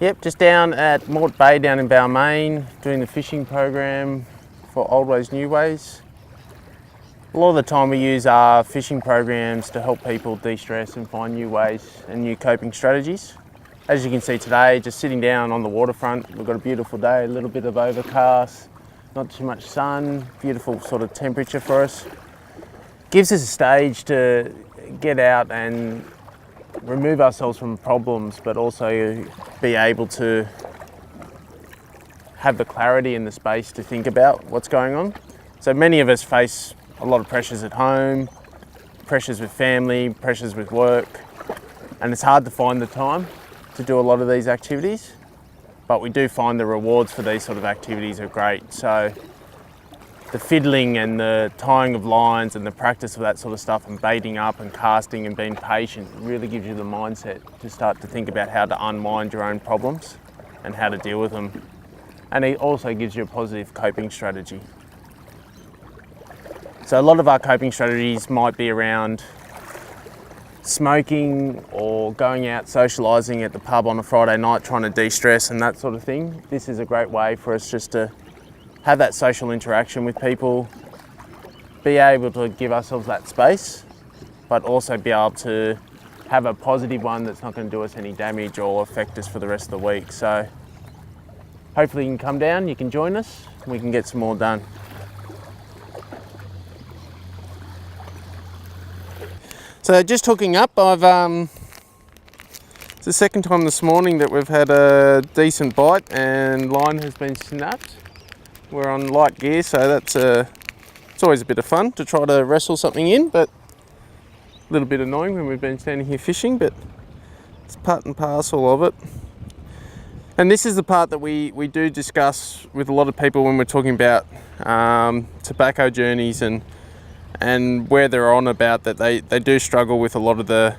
Yep, just down at Mort Bay down in Balmain, doing the fishing program for Old Ways, New Ways. A lot of the time we use our fishing programs to help people de-stress and find new ways and new coping strategies. As you can see today, just sitting down on the waterfront, we've got a beautiful day, a little bit of overcast, not too much sun, beautiful sort of temperature for us. Gives us a stage to get out and remove ourselves from problems, but also be able to have the clarity and the space to think about what's going on. So many of us face a lot of pressures at home, pressures with family, pressures with work, and it's hard to find the time to do a lot of these activities, but we do find the rewards for these sort of activities are great. So the fiddling and the tying of lines and the practice of that sort of stuff and baiting up and casting and being patient really gives you the mindset to start to think about how to unwind your own problems and how to deal with them. And it also gives you a positive coping strategy. So a lot of our coping strategies might be around smoking or going out socialising at the pub on a Friday night trying to de-stress and that sort of thing. This is a great way for us just to have that social interaction with people, be able to give ourselves that space, but also be able to have a positive one that's not going to do us any damage or affect us for the rest of the week. So hopefully you can come down, you can join us, and we can get some more done. So just hooking up, it's the second time this morning that we've had a decent bite and line has been snapped. We're on light gear, so it's always a bit of fun to try to wrestle something in, but a little bit annoying when we've been standing here fishing, but it's part and parcel of it. And this is the part that we do discuss with a lot of people when we're talking about tobacco journeys and where they're on about that they do struggle with a lot of the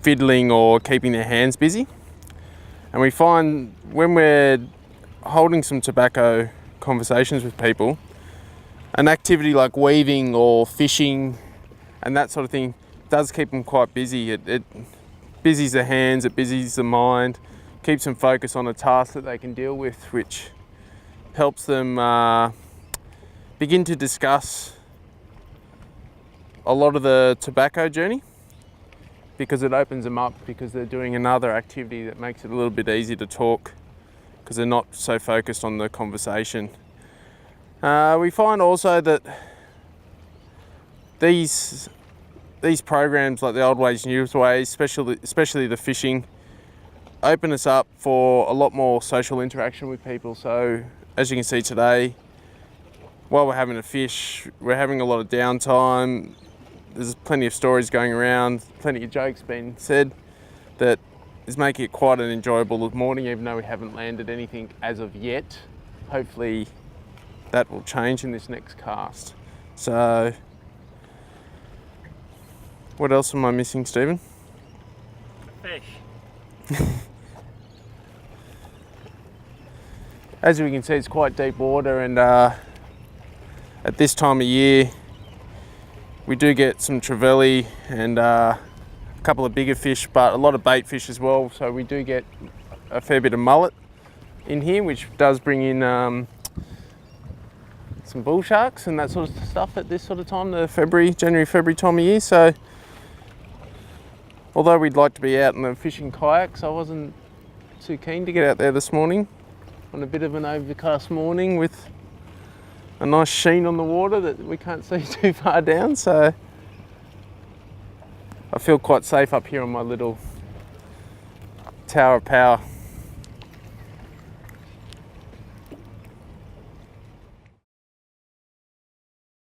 fiddling or keeping their hands busy. And we find when we're holding some tobacco conversations with people, an activity like weaving or fishing and that sort of thing does keep them quite busy. It busies the hands, it busies the mind, keeps them focused on a task that they can deal with, which helps them begin to discuss a lot of the tobacco journey, because it opens them up, because they're doing another activity that makes it a little bit easier to talk because they're not so focused on the conversation. We find also that these programs like the Old Ways, New Ways, especially the fishing, open us up for a lot more social interaction with people. So as you can see today, while we're having a fish, we're having a lot of downtime. There's plenty of stories going around, plenty of jokes being said that is making it quite an enjoyable morning, even though we haven't landed anything as of yet. Hopefully that will change in this next cast. So what else am I missing, Stephen? Fish. As we can see, it's quite deep water, and at this time of year we do get some trevally and a couple of bigger fish, but a lot of bait fish as well. So we do get a fair bit of mullet in here, which does bring in some bull sharks and that sort of stuff at this sort of time, the January, February time of year. So although we'd like to be out in the fishing kayaks, I wasn't too keen to get out there this morning on a bit of an overcast morning with a nice sheen on the water that we can't see too far down. So I feel quite safe up here on my little tower of power.